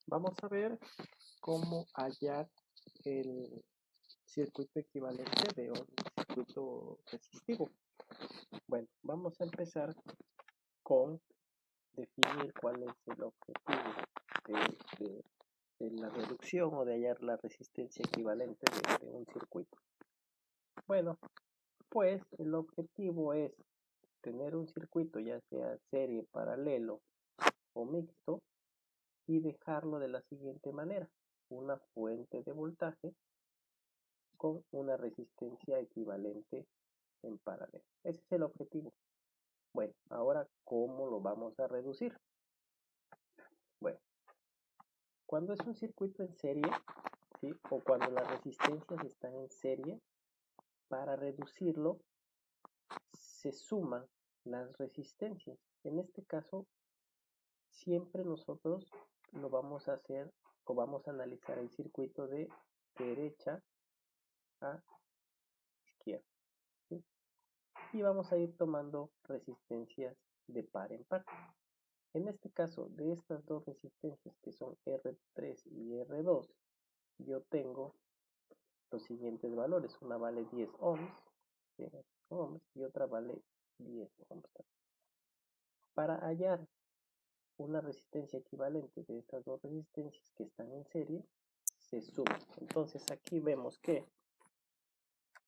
Vamos a ver cómo hallar el circuito equivalente de un circuito resistivo. Bueno, vamos a empezar con definir cuál es el objetivo de la reducción o de hallar la resistencia equivalente de un circuito. Bueno, pues el objetivo es tener un circuito ya sea serie, paralelo o mixto y dejarlo de la siguiente manera: una fuente de voltaje con una resistencia equivalente en paralelo. Ese es el objetivo. Bueno, ahora, ¿cómo lo vamos a reducir? Bueno, cuando es un circuito en serie, ¿sí? O cuando las resistencias están en serie, para reducirlo se suman las resistencias. En este caso, siempre nosotros lo vamos a hacer o vamos a analizar el circuito de derecha a izquierda, ¿sí? Y vamos a ir tomando resistencias de par en par. En este caso, de estas dos resistencias que son R3 y R2, yo tengo los siguientes valores. Una vale 10 ohms, y otra vale 10 ohms. Para hallar una resistencia equivalente de estas dos resistencias que están en serie, se suman. Entonces aquí vemos que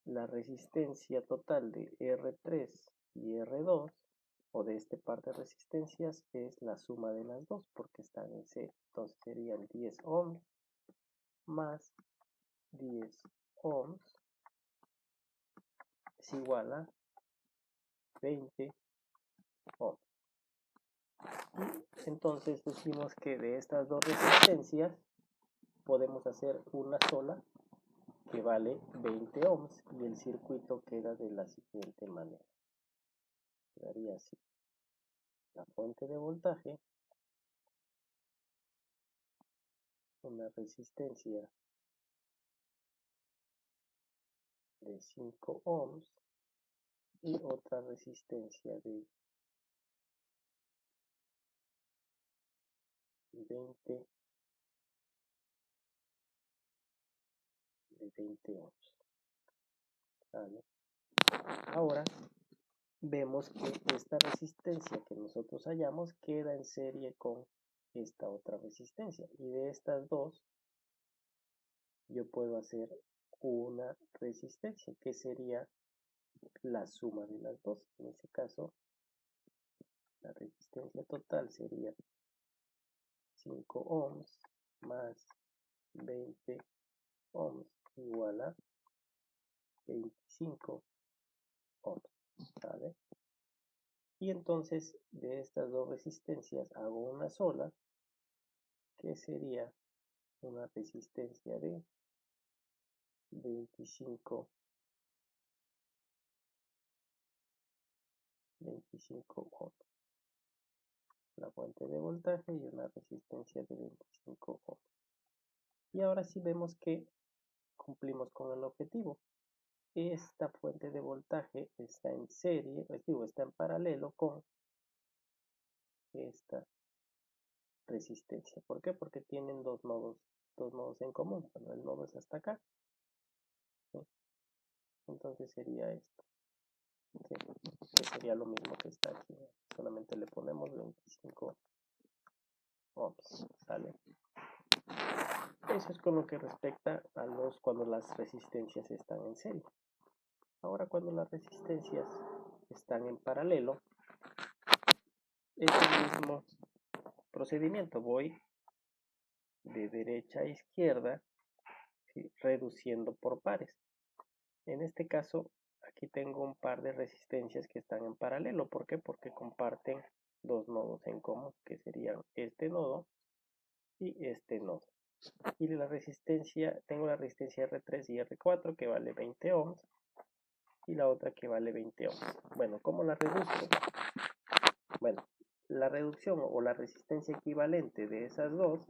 la resistencia total de R3 y R2, o de este par de resistencias, es la suma de las dos porque están en serie. Entonces serían 10 ohms más 10 ohms es igual a 20 ohms. Y entonces decimos que de estas dos resistencias podemos hacer una sola que vale 20 ohms y el circuito queda de la siguiente manera. Quedaría así: la fuente de voltaje, una resistencia de 5 ohms y otra resistencia de 20 ohms. ¿Vale? Ahora vemos que esta resistencia que nosotros hallamos queda en serie con esta otra resistencia, y de estas dos yo puedo hacer una resistencia que sería la suma de las dos. En este caso, la resistencia total sería 5 ohms más 20 ohms igual a 25 ohms, ¿vale? Y entonces de estas dos resistencias hago una sola, que sería una resistencia de 25 ohms. La fuente de voltaje y una resistencia de 25 ohms. Y ahora sí vemos que cumplimos con el objetivo. Esta fuente de voltaje está en serie, está en paralelo con esta resistencia. ¿Por qué? Porque tienen dos nodos en común. Bueno, el nodo es hasta acá, ¿sí? Entonces sería esto, ¿sí? Que sería lo mismo que está aquí, solamente le ponemos 25 ohms, ¿sale? Eso es con lo que respecta a cuando las resistencias están en serie. Ahora, cuando las resistencias están en paralelo, es el mismo procedimiento. Voy de derecha a izquierda, ¿sí? Reduciendo por pares. En este caso, aquí tengo un par de resistencias que están en paralelo. ¿Por qué? Porque comparten dos nodos en común, que serían este nodo y este nodo. Y la resistencia, tengo la resistencia R3 y R4 que vale 20 ohms y la otra que vale 20 ohms. Bueno, ¿cómo la reduzco? Bueno, la reducción o la resistencia equivalente de esas dos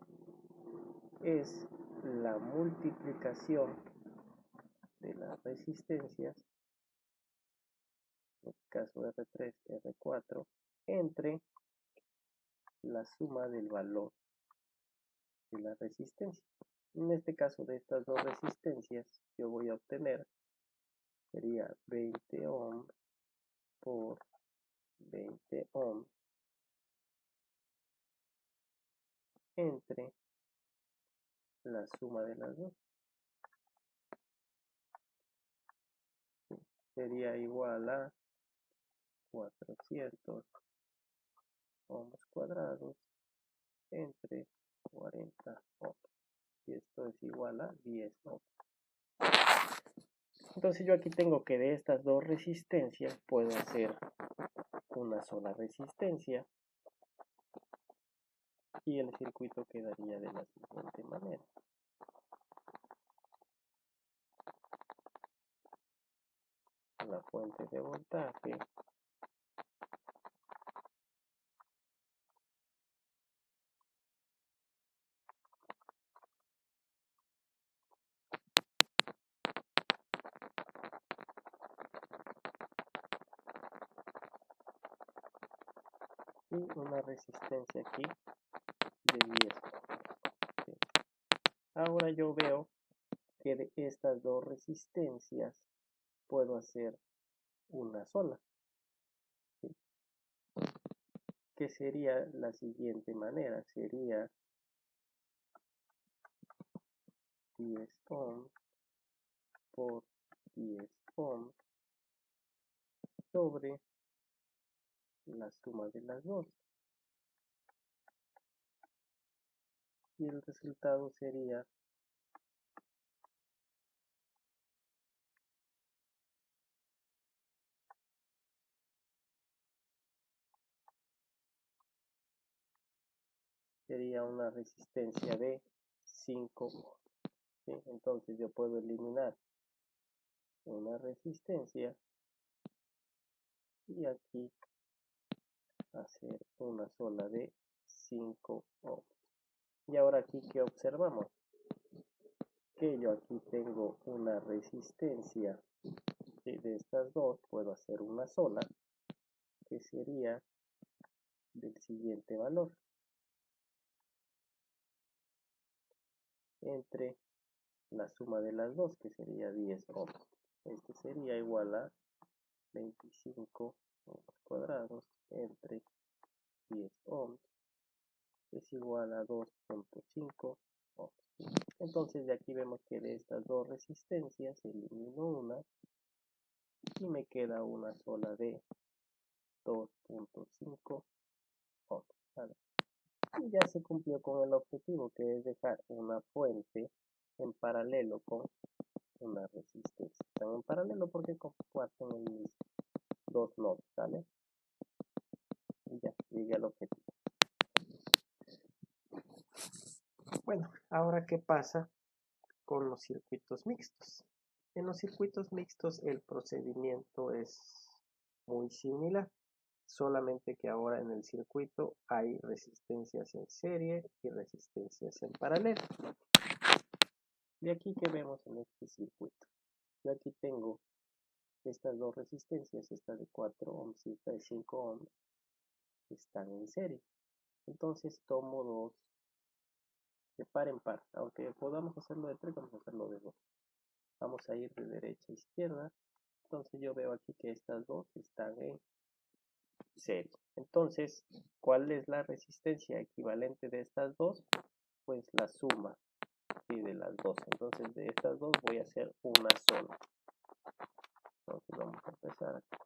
es la multiplicación de las resistencias, en este caso R3, R4, entre la suma del valor de la resistencia. En este caso de estas dos resistencias, yo voy a obtener, sería 20 ohms por 20 ohms entre la suma de las dos. Sería igual a 400 ohms cuadrados entre 40 ohms. Y esto es igual a 10 ohms. Entonces yo aquí tengo que de estas dos resistencias puedo hacer una sola resistencia y el circuito quedaría de la siguiente manera. La fuente de voltaje y una resistencia aquí de 10 ohms. Ahora yo veo que de estas dos resistencias puedo hacer una sola, ¿sí? Que sería la siguiente manera, sería 10 ohms por 10 ohms sobre la suma de las dos, y el resultado sería una resistencia de 5 ohms, ¿sí? Entonces yo puedo eliminar una resistencia y aquí hacer una sola de 5 ohms. Y ahora aquí, ¿qué observamos? Que yo aquí tengo una resistencia, ¿sí? De estas dos puedo hacer una sola, que sería del siguiente valor, entre la suma de las dos, que sería 10 ohms. Este sería igual a 25 ohms cuadrados entre 10 ohms es igual a 2.5 ohms. Entonces de aquí vemos que de estas dos resistencias elimino una y me queda una sola de 2.5 ohms, ¿vale? Y ya se cumplió con el objetivo, que es dejar una fuente en paralelo con una resistencia. Están en paralelo porque comparten el mismo dos nodos, ¿vale? Y ya llegué al objetivo. Bueno, ahora ¿qué pasa con los circuitos mixtos? En los circuitos mixtos el procedimiento es muy similar, solamente que ahora en el circuito hay resistencias en serie y resistencias en paralelo. Y aquí que vemos en este circuito, yo aquí tengo estas dos resistencias, esta de 4 ohms y esta de 5 ohms, están en serie. Entonces tomo dos de par en par, aunque podamos hacerlo de 3, vamos a hacerlo de 2. Vamos a ir de derecha a izquierda. Entonces yo veo aquí que estas dos están en serie. Entonces, ¿cuál es la resistencia equivalente de estas dos? Pues la suma, ¿sí? De las dos. Entonces de estas dos voy a hacer una sola. Entonces vamos a empezar aquí.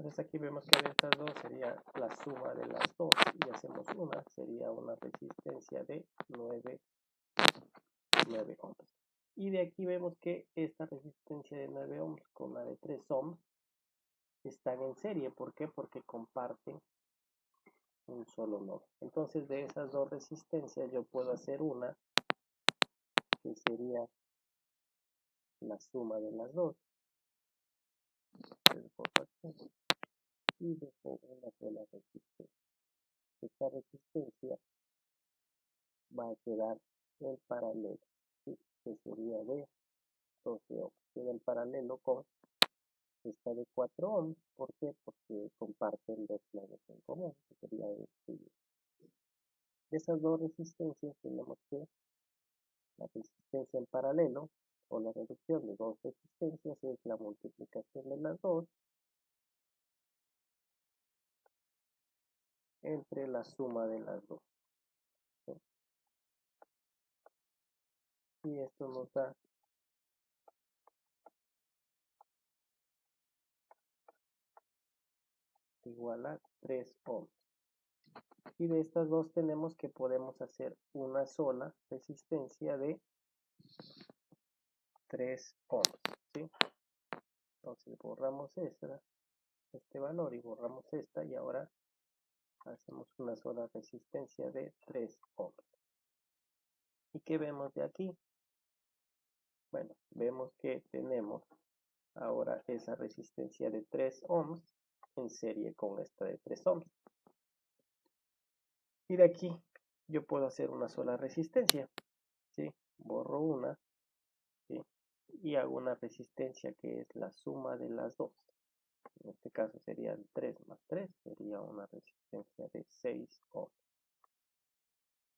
Entonces aquí vemos que de estas dos sería la suma de las dos y hacemos una, sería una resistencia de 9 ohms. Y de aquí vemos que esta resistencia de 9 ohms con la de 3 ohms están en serie. ¿Por qué? Porque comparten un solo nodo. Entonces de esas dos resistencias yo puedo hacer una que sería la suma de las dos. Y dejo una sola resistencia. Esta resistencia va a quedar en paralelo, ¿sí? Que sería de 12 ohms. Queda en paralelo con esta de 4 ohms. ¿Por qué? Porque comparten dos nodos en común, que sería este. De esas dos resistencias tenemos que la resistencia en paralelo o la reducción de dos resistencias es la multiplicación de las dos entre la suma de las dos. ¿Sí? Y esto nos da igual a 3 ohms. Y de estas dos tenemos que podemos hacer una sola resistencia de 3 ohms. ¿Sí? Entonces borramos este valor y borramos esta y ahora hacemos una sola resistencia de 3 ohms. ¿Y qué vemos de aquí? Bueno, vemos que tenemos ahora esa resistencia de 3 ohms en serie con esta de 3 ohms. Y de aquí yo puedo hacer una sola resistencia. ¿Sí? Borro una, ¿sí? Y hago una resistencia que es la suma de las dos. En este caso serían 3 más 3, sería una resistencia de 6 ohms.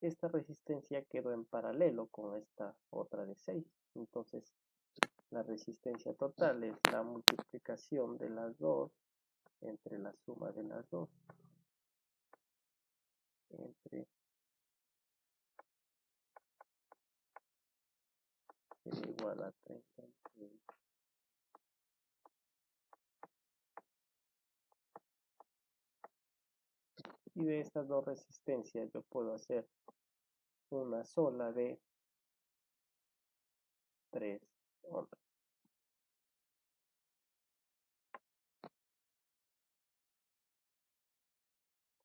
Esta resistencia quedó en paralelo con esta otra de 6. Entonces la resistencia total es la multiplicación de las dos entre la suma de las dos. Entre sería igual a 36. Y de estas dos resistencias yo puedo hacer una sola de 3 ohms.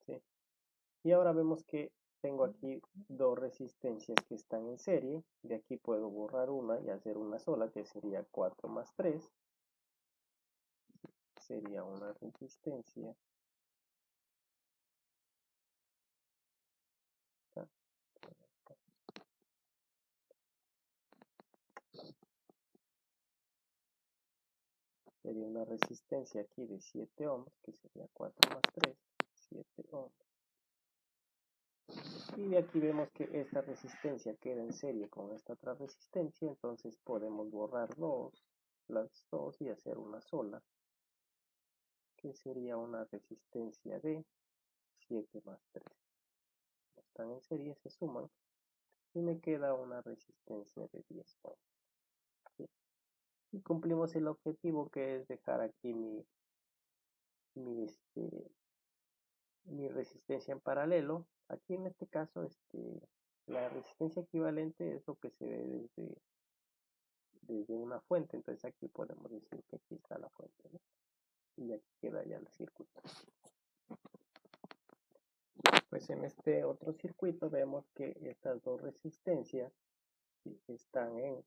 ¿Sí? Y ahora vemos que tengo aquí dos resistencias que están en serie. De aquí puedo borrar una y hacer una sola, que sería 4 más 3. Sería una resistencia. Sería una resistencia aquí de 7 ohms, que sería 4 más 3, 7 ohms. Y de aquí vemos que esta resistencia queda en serie con esta otra resistencia, entonces podemos borrar las dos y hacer una sola, que sería una resistencia de 7 más 3. Están en serie, se suman y me queda una resistencia de 10 ohms. ¿Sí? Y cumplimos el objetivo, que es dejar aquí mi resistencia en paralelo. Aquí en este caso la resistencia equivalente es lo que se ve desde una fuente, entonces aquí podemos decir que aquí está la fuente, ¿no? Y aquí queda ya el circuito. Pues en este otro circuito vemos que estas dos resistencias están en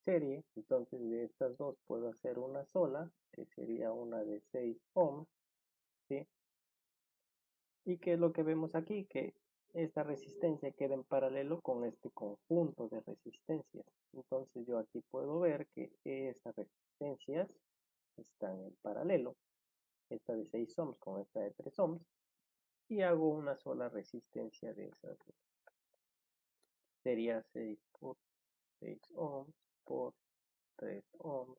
serie, entonces de estas dos puedo hacer una sola, que sería una de 6 ohms, ¿sí? ¿Y qué es lo que vemos aquí? Que esta resistencia queda en paralelo con este conjunto de resistencias. Entonces yo aquí puedo ver que estas resistencias están en paralelo. Esta de 6 ohms con esta de 3 ohms. Y hago una sola resistencia de esas dos. Sería 6 por 6 ohms por 3 ohms.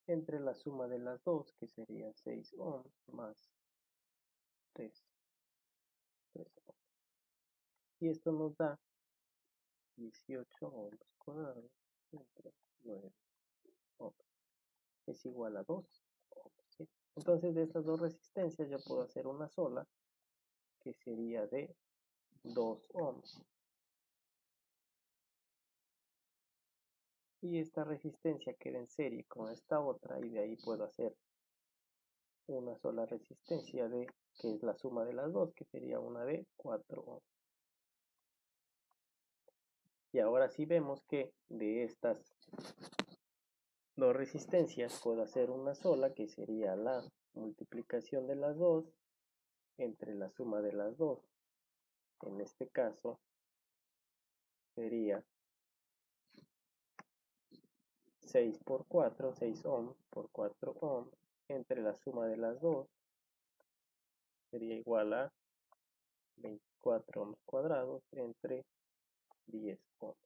Entre la suma de las dos, que sería 6 ohms más 3 ohms. Y esto nos da 18 ohms cuadrados entre 9 ohms. Es igual a 2 ohms. ¿Sí? Entonces de estas dos resistencias yo puedo hacer una sola, que sería de 2 ohms. Y esta resistencia queda en serie con esta otra, y de ahí puedo hacer una sola resistencia de, que es la suma de las dos, que sería una de 4 ohms. Y ahora sí vemos que de estas dos resistencias puedo hacer una sola, que sería la multiplicación de las dos entre la suma de las dos. En este caso sería 6 por 4, 6 ohms por 4 ohms, entre la suma de las dos sería igual a 24 ohms cuadrados entre 10 ohms,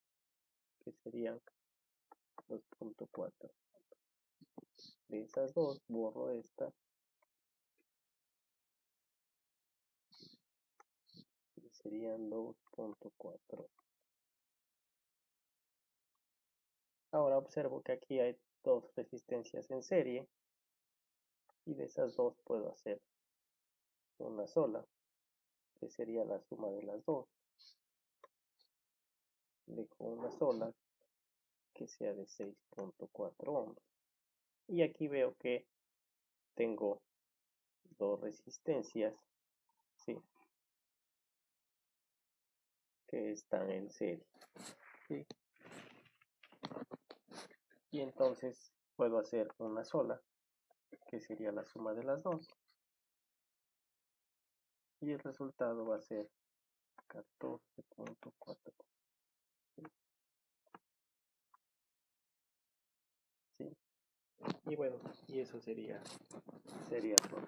que serían 2.4. De esas dos borro esta y serían 2.4. Ahora observo que aquí hay dos resistencias en serie, y de esas dos puedo hacer una sola, que sería la suma de las dos. Dejo una sola que sea de 6.4 ohms. Y aquí veo que tengo dos resistencias, ¿sí?, que están en serie, ¿sí? Y entonces puedo hacer una sola, que sería la suma de las dos. Y el resultado va a ser 14.4. ¿Sí? Y bueno, y eso sería todo.